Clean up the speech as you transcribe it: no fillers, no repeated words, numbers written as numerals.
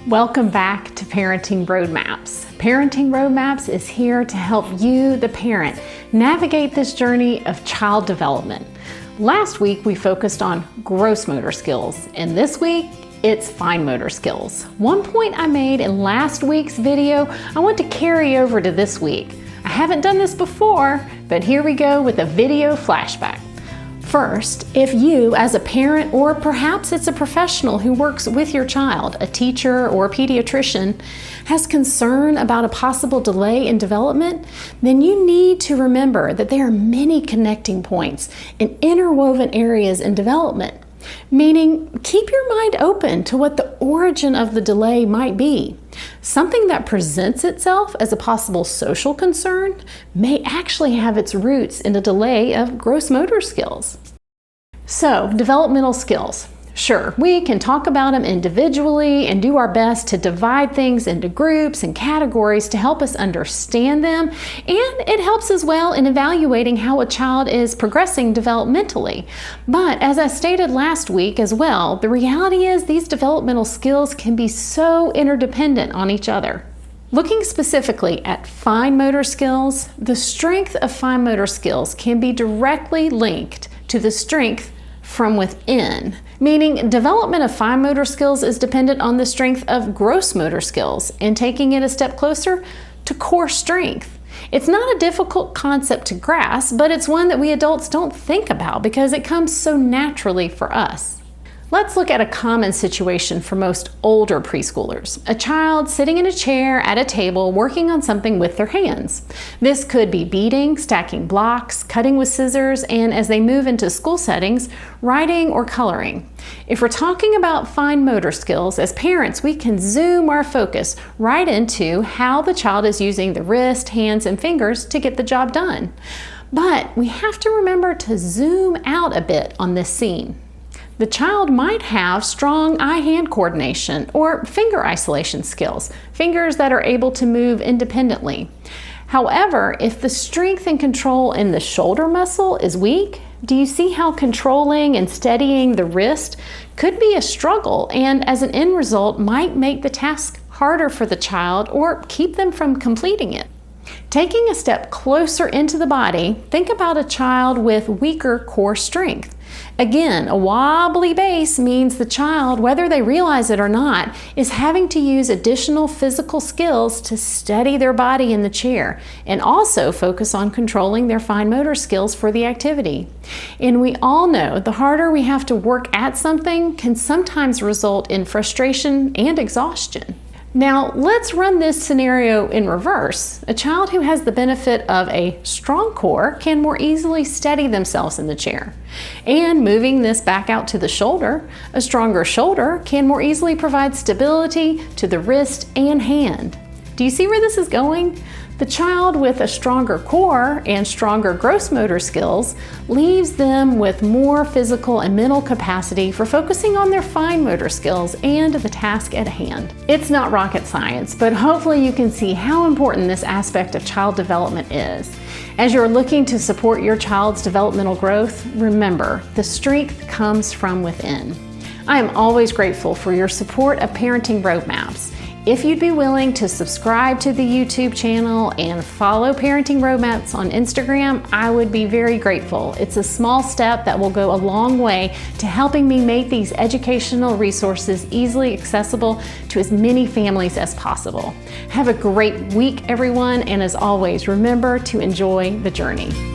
Welcome back to Parenting Roadmaps. Parenting Roadmaps is here to help you, the parent, navigate this journey of child development. Last week we focused on gross motor skills, and this week it's fine motor skills. One point I made in last week's video, I want to carry over to this week. I haven't done this before, but here we go with a video flashback. First, if you as a parent, or perhaps it's a professional who works with your child, a teacher or a pediatrician, has concern about a possible delay in development, then you need to remember that there are many connecting points and interwoven areas in development. Meaning, keep your mind open to what the origin of the delay might be. Something that presents itself as a possible social concern may actually have its roots in a delay of gross motor skills. So, developmental skills. Sure, we can talk about them individually and do our best to divide things into groups and categories to help us understand them, and it helps as well in evaluating how a child is progressing developmentally. But as I stated last week as well, the reality is these developmental skills can be so interdependent on each other. Looking specifically at fine motor skills, the strength of fine motor skills can be directly linked to the strength from within, meaning development of fine motor skills is dependent on the strength of gross motor skills and taking it a step closer to core strength. It's not a difficult concept to grasp, but it's one that we adults don't think about because it comes so naturally for us. Let's look at a common situation for most older preschoolers. A child sitting in a chair at a table working on something with their hands. This could be beading, stacking blocks, cutting with scissors, and as they move into school settings, writing or coloring. If we're talking about fine motor skills, as parents, we can zoom our focus right into how the child is using the wrist, hands, and fingers to get the job done. But we have to remember to zoom out a bit on this scene. The child might have strong eye-hand coordination or finger isolation skills, fingers that are able to move independently. However, if the strength and control in the shoulder muscle is weak, do you see how controlling and steadying the wrist could be a struggle and as an end result might make the task harder for the child or keep them from completing it? Taking a step closer into the body, think about a child with weaker core strength. Again, a wobbly base means the child, whether they realize it or not, is having to use additional physical skills to steady their body in the chair and also focus on controlling their fine motor skills for the activity. And we all know the harder we have to work at something can sometimes result in frustration and exhaustion. Now, let's run this scenario in reverse. A child who has the benefit of a strong core can more easily steady themselves in the chair. And moving this back out to the shoulder, a stronger shoulder can more easily provide stability to the wrist and hand. Do you see where this is going? The child with a stronger core and stronger gross motor skills leaves them with more physical and mental capacity for focusing on their fine motor skills and the task at hand. It's not rocket science, but hopefully you can see how important this aspect of child development is. As you're looking to support your child's developmental growth, remember, the strength comes from within. I am always grateful for your support of Parenting Roadmaps. If you'd be willing to subscribe to the YouTube channel and follow Parenting Roadmaps on Instagram, I would be very grateful. It's a small step that will go a long way to helping me make these educational resources easily accessible to as many families as possible. Have a great week, everyone, and as always, remember to enjoy the journey.